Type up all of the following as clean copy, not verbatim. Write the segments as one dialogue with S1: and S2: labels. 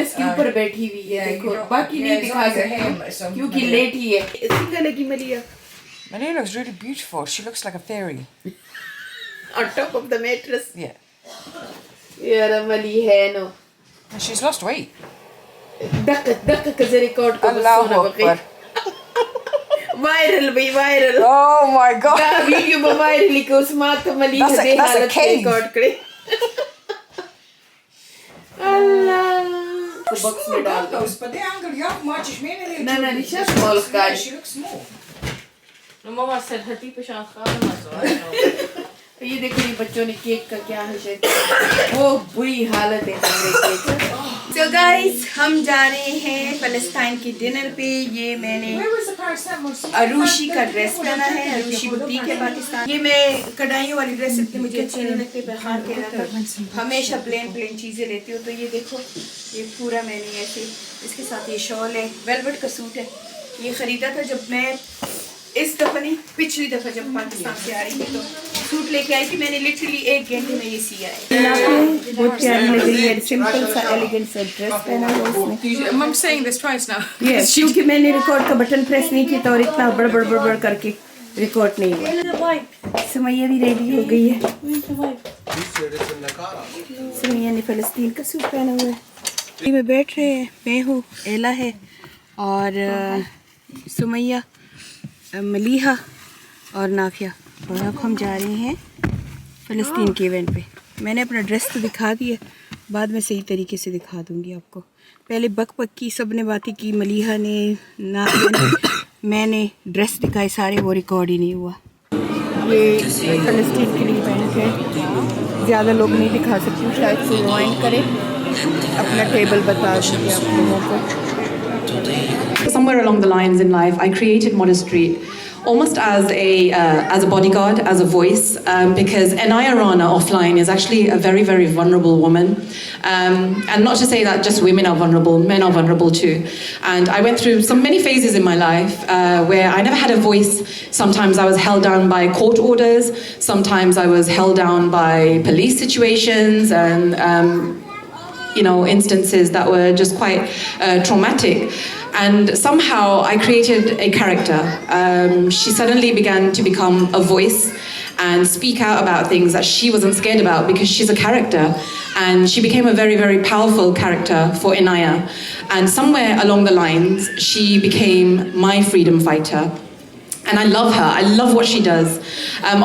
S1: Mattress के ऊपर बैठी हुई है देखो, बाकी नहीं दिखा सकते क्योंकि लेट ही है। इसी लगी मलिया।
S2: Malia looks really beautiful. She looks like a fairy.
S1: On top of the mattress.
S2: Yeah.
S1: यार मली है नो।
S2: And she's lost weight.
S1: दक्क कज़े रिकॉर्ड को
S2: Allahu Akbar.
S1: वायरल भाई वायरल।
S2: Oh my God.
S1: का वीडियो में वायरल को उसमें तो मली है हालत रिकॉर्ड करे। अल्लाह। तो बॉक्स में डाल दो। ना Nisha small card.
S2: She looks small.
S3: मम्मा सरहती पे शाम खाना
S1: तो ये देखो ये बच्चों ने केक का क्या है, वो बुरी हालत है हमारे केक की। तो गाइस हम जा रहे हैं फलस्तीन की डिनर पे। ये मैंने अरूशी का ड्रेस पहना है, अरूशी बुटीक है पाकिस्तान। ये मैं कढ़ाइयों वाली ड्रेस इतनी मुझे अच्छी नहीं लगती, बाहर के रहकर हमेशा प्लेन चीज़ें लेती हूँ। तो ये देखो ये पूरा मैंने ऐसे, इसके साथ ये शॉल है, वेलवेट का सूट है। ये ख़रीदा था जब मैं इस दफ़ा नहीं पिछली दफ़ा जब पाकिस्तान से आ रही थी तो सूट लेके आई थी मैंने, लिटरली 1 घंटे में ये सिया है। बहुत प्यारी लग रही है, सिंपल सा एलिगेंट सा ड्रेस पहना है उसने।
S2: I'm saying this twice now.
S1: Yes, क्योंकि मैंने रिकॉर्ड का बटन प्रेस नहीं किया था और इतना बड़ करके रिकॉर्ड नहीं हुआ। सुमैया भी रेडी हो गई है। सुमैया ने फलस्तीन का सूट पहना हुआ है। में बैठ रहे हैं, मैं हूँ, एला है और सुमैया, मलीहा और नाफिया, और अब हम जा रहे हैं फ़लस्तीन के इवेंट पे। मैंने अपना ड्रेस तो दिखा दिया, बाद में सही तरीके से दिखा दूंगी आपको। पहले बक की सब ने बातें की, मलीहा ने, नाफिया ने, मैंने ड्रेस दिखाए सारे, वो रिकॉर्ड ही नहीं हुआ। ये फ़लस्तीन के लिए इवेंट है, ज़्यादा लोग नहीं दिखा सकती, शायद से ज्वाइन करें। अपना टेबल बता दूँगी आप लोगों को।
S4: Somewhere along the lines in life, I created Modest Street almost as a bodyguard, as a voice, because Anaya Rana offline is actually a very, very vulnerable woman. And not to say that just women are vulnerable, men are vulnerable too. And I went through many phases in my life where I never had a voice. Sometimes I was held down by court orders, sometimes I was held down by police situations and instances that were just quite traumatic. And somehow I created a character. She suddenly began to become a voice and speak out about things that she wasn't scared about because she's a character. And she became a very, very powerful character for Inaya. And somewhere along the lines, she became my freedom fighter. And I love her. I love what she does.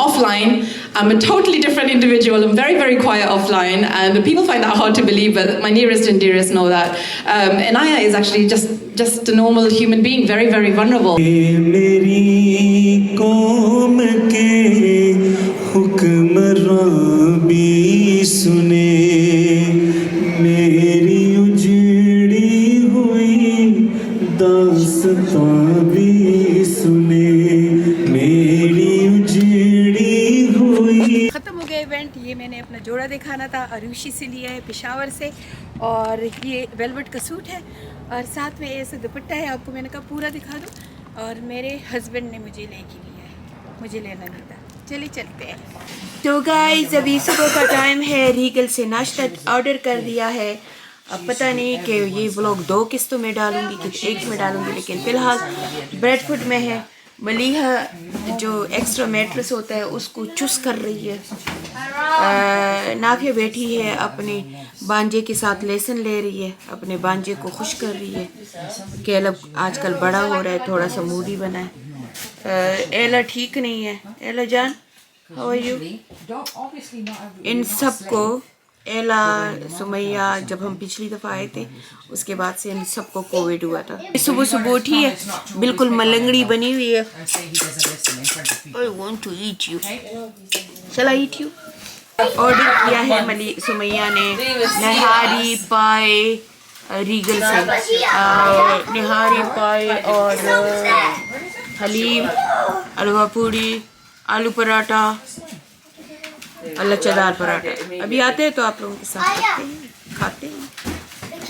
S4: Offline, I'm a totally different individual. I'm very, very quiet offline. And people find that hard to believe, but my nearest and dearest know that. Inaya is actually just a normal human being, very, very vulnerable.
S1: ये मैंने अपना जोड़ा दिखाना था, अरूशी से लिया है पेशावर से, और ये वेलवेट का सूट है और साथ में ऐसे दुपट्टा है। आपको मैंने कहा पूरा दिखा दूँ, और मेरे हस्बैंड ने मुझे लेके लिया है, मुझे लेना नहीं था। चलिए चलते हैं। तो गाइस अभी सुबह का टाइम है, रीगल से नाश्ता ऑर्डर कर दिया है। अब पता नहीं कि ये व्लॉग 2 किस्तों में डालूंगी कि 1 में डालूंगी, लेकिन फ़िलहाल ब्रेडफुड में है। मलीहा जो एक्स्ट्रा मैट्रेस होता है उसको चुस कर रही है। नाफिया बैठी है अपने बांजे के साथ लेसन ले रही है, अपने बांजे को खुश कर रही है। कैलब आजकल बड़ा हो रहा है, थोड़ा सा मूडी बना है। एला ठीक नहीं है। एला जान, हाउ आर यू? इन सबको, एला, सुमैया, जब हम पिछली दफ़ा आए थे उसके बाद से इन सबको कोविड हुआ था। सुबह सुबह उठी है, बिल्कुल मलंगड़ी बनी हुई है। I want to eat you. Shall I eat you? Order किया है सुमैया ने नहारी पाए रीगल से, नहारी पाए और हलीम, हलवा पूड़ी, आलू पराठा और लच्छेदार पराठा। अभी आते हैं तो आप लोगों के साथ खाते हैं।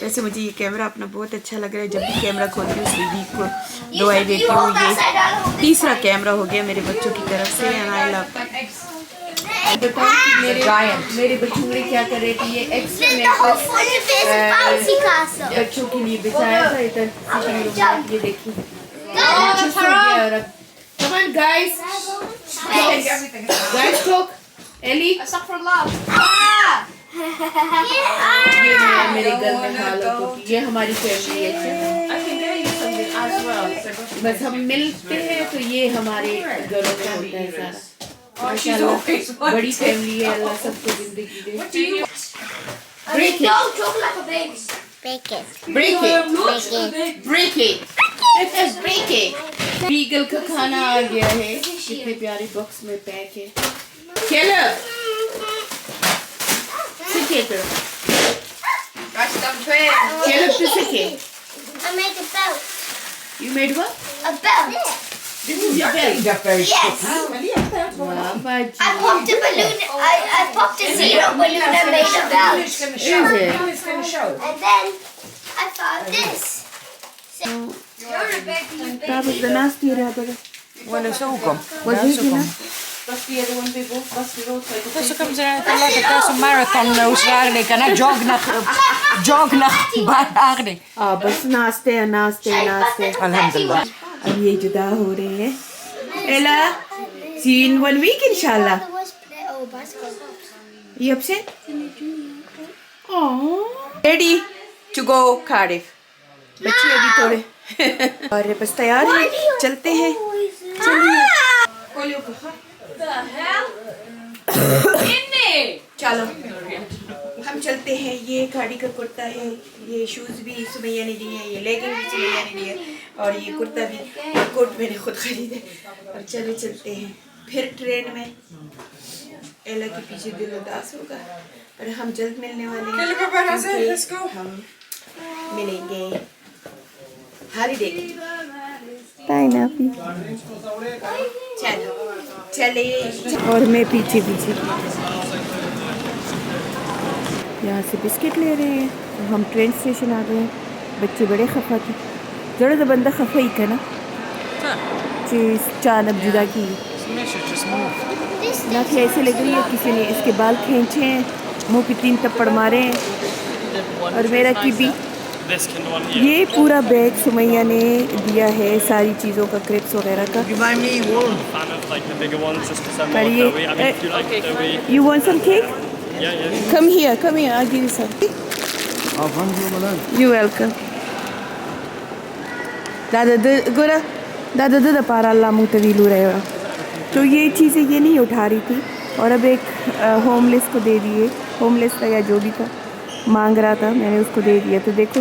S1: वैसे मुझे ये कैमरा अपना बहुत अच्छा लग रहा है, जब भी कैमरा खोलती हूँ दीदी को दुआई देती हूँ। ये 3रा कैमरा हो गया मेरे बच्चों की तरफ से, एंड आई लव बताओ कि मेरे बचूड़े क्या कर रहे थे। ये एक्स्ट्रा नेकलेस बच्चों के लिए बिछाया था इधर। ये देखिए Come on guys, talk. Ellie, ये मेरे घर में हालत होती। ये हमारी फैमिली है। बस हम मिलते हैं तो ये हमारे घरों में होता है सारा। माशाल्लाह बड़ी फैमिली है। अल्लाह सबको जिंदगी दे। Break it.
S5: Don't talk like a baby.
S1: Break it. Break it. Regal का खाना आ गया है। कितने प्यारे बॉक्स में पैक है। Caleb, sit here. Caleb, to sit here.
S5: I made a belt.
S1: You made what?
S5: A belt.
S1: This is your belt.
S5: Yes. I popped a balloon. I popped a zero balloon and made a belt.
S1: Is it?
S5: And then I found this. So, you're a baby.
S1: That was the nasty rabbit.
S2: Well, it's all gone.
S1: Was it enough?
S3: That's the other one, Bibbo. That's the roadside.
S2: Dus komt er like a marathon waarschijnlijk en hij jog naar waarschijnlijk.
S1: Ah, बस नाश्ते नाश्ते नाश्ते।
S2: Alhamdulillah.
S1: अब ये जुदा हो रहे हैं। Ella, see you in 1 week inshallah. You upset? Oh. Ready to go Cardiff. बच्चे अभी थोड़े और बस तैयार हैं। चलते हैं। चलिए। चलो हम चलते हैं। ये खाड़ी का कुर्ता है। ये शूज़ भी सुमैया ने दिए हैं। ये लेगिंग भी सुमैया ने दिए और ये कुर्ता भी और कोट मैंने खुद खरीदे। और चलो चलते हैं फिर ट्रेन में। एला के पीछे दिल उदास होगा पर हम जल्द मिलने वाले हैं। हम मिलेंगे हॉलीडे की। चलो चले और मैं पीछे पीछे यहाँ से बिस्किट ले रहे हैं। तो हम ट्रेन स्टेशन आ गए हैं। बच्चे बड़े खफा थे। जरा तो बंदा खफा ही था ना चीज़ चानक जुदा की ना कि ऐसे लग रही है किसी ने इसके बाल खींचे हैं, मुँह पे 3 थप्पड़ मारे हैं। और मेरा कीबी ये पूरा बैग सुमैया ने दिया है सारी चीज़ों का, क्रिप्स वगैरह का। You want some cake? Come here, I'll give you some. You're welcome. दादा पारा अल्लाह मुँह तवीलू रहेगा। तो ये चीज़ें ये नहीं उठा रही थी और अब एक होमलेस को दे दिए। होमलेस था या जो भी था मांग रहा था, मैंने उसको दे दिया। तो देखो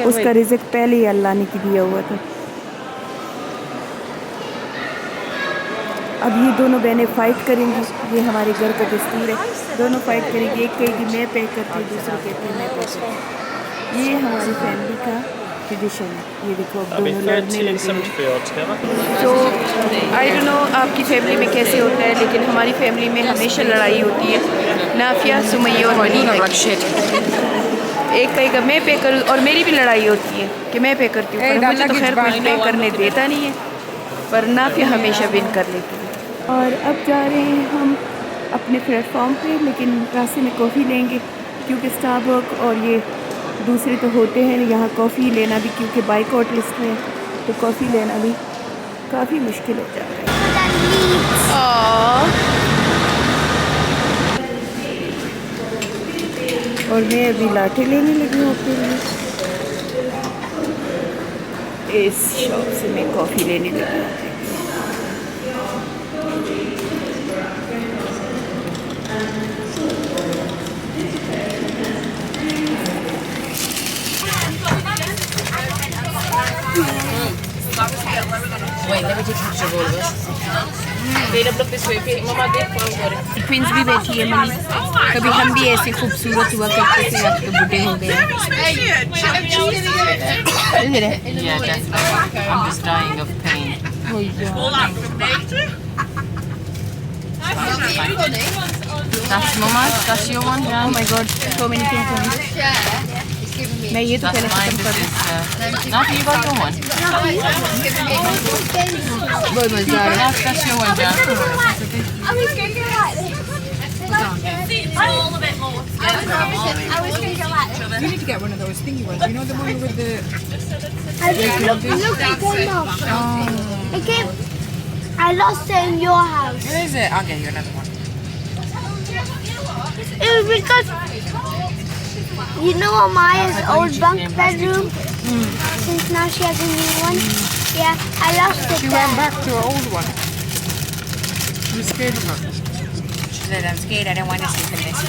S1: उसका रिज़्क पहले ही अल्लाह ने दिया हुआ था। अब ये दोनों बहनें फ़ाइट करेंगी। ये हमारे घर का दस्तूर है। दोनों फ़ाइट करेंगी। एक कहेगी मैं पे करती हूँ, दूसरी कहती है मैं पे करती हूँ। ये हमारी फैमिली का ट्रेडिशन है। ये देखो अब दोनों लड़ने लगे हैं। तो आई डोंट नो आपकी फैमिली में कैसे होता है, लेकिन हमारी फैमिली में हमेशा लड़ाई होती है। नाफिया, सुमैया और मनी। एक कहेगा मैं पे करूँ और मेरी भी लड़ाई होती है कि मैं पे करती हूँ। मुझे तो खैर कोई पे करने देता नहीं है, पर नाफिया हमेशा विन कर लेती है। और अब जा रहे हैं हम अपने प्लेटफॉर्म पे, लेकिन रास्ते में कॉफ़ी लेंगे क्योंकि स्टारबक और ये दूसरे तो होते हैं। यहाँ कॉफ़ी लेना भी क्योंकि बाइकआउट लिस्ट में, तो कॉफ़ी लेना भी काफ़ी मुश्किल हो जाता है। और मैं अभी लाटे लेने लगी हूँ अपने लिए। इस शॉप से मैं कॉफ़ी लेने लगी हूँ।
S3: Wait, let me take a picture of all of us. Caleb, look this way. Mama, देख कौन कर रहा है?
S1: ट्विंस भी बैठी है मम्मी। कभी हम भी ऐसे खूबसूरत हुआ करते थे, अब तो बूढ़े हो गए।
S3: Yeah, definitely. I'm just dying of pain. That's Mama's. That's your one.
S1: Oh my God, so many things on it. मैं ये तो पहले खत्म कर दूँ।
S3: Not you got your one.
S1: बहुत मज़ा आ रहा है।
S3: That's your one, John.
S2: You need to get one of those thingy ones. You know the one with the...
S5: I just look, it came off. It came, I lost it in your house.
S2: Where is it? I'll get you another one.
S5: It was because, you know Amaya's old bunk bedroom? Since now she has a new one. Yeah, I lost it
S2: She
S5: there.
S2: went back to her old one. She was scared of her. She said, I'm scared, I don't want to sleep in this.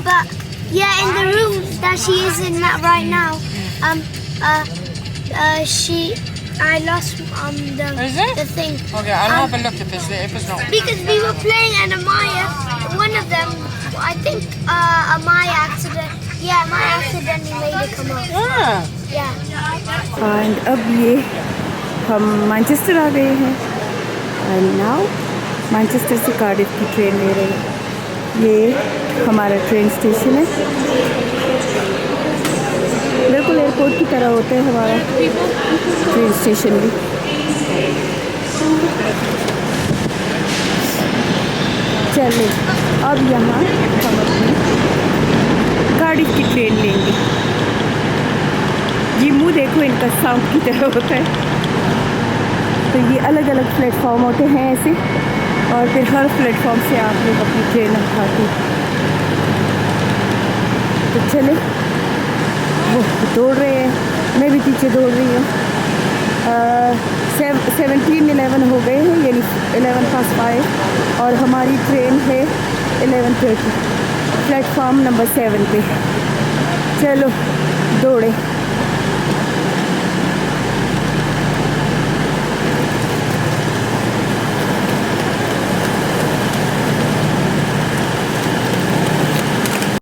S5: But yeah, in the room that she is in right now, I lost
S2: Is it?
S5: the thing.
S2: Okay, I'll have a look if it's not.
S5: Because we were playing and Amaya, one of them, I think Amaya accidentally made it come out.
S2: Ah.
S5: Yeah.
S1: And अब ये हम Manchester आ गए हैं and now Manchester से Cardiff की train ले रहे हैं। ये हमारा ट्रेन स्टेशन है, बिल्कुल एयरपोर्ट की तरह होता है हमारा ट्रेन स्टेशन भी। चलिए अब यहाँ हम अपनी कार्डिफ की ट्रेन लेंगे। ये मुंह देखो, इनका सांप की तरह होता है। तो ये अलग अलग प्लेटफॉर्म होते हैं ऐसे, और फिर हर प्लेटफॉर्म से आप लोग अपनी ट्रेन उठाते। तो चले, वो दौड़ रहे हैं, मैं भी पीछे दौड़ रही हूँ। 17:11 हो गए हैं, यानी 5:11 और हमारी ट्रेन है 11:30 प्लेटफॉर्म नंबर 7 पे। चलो दौड़े।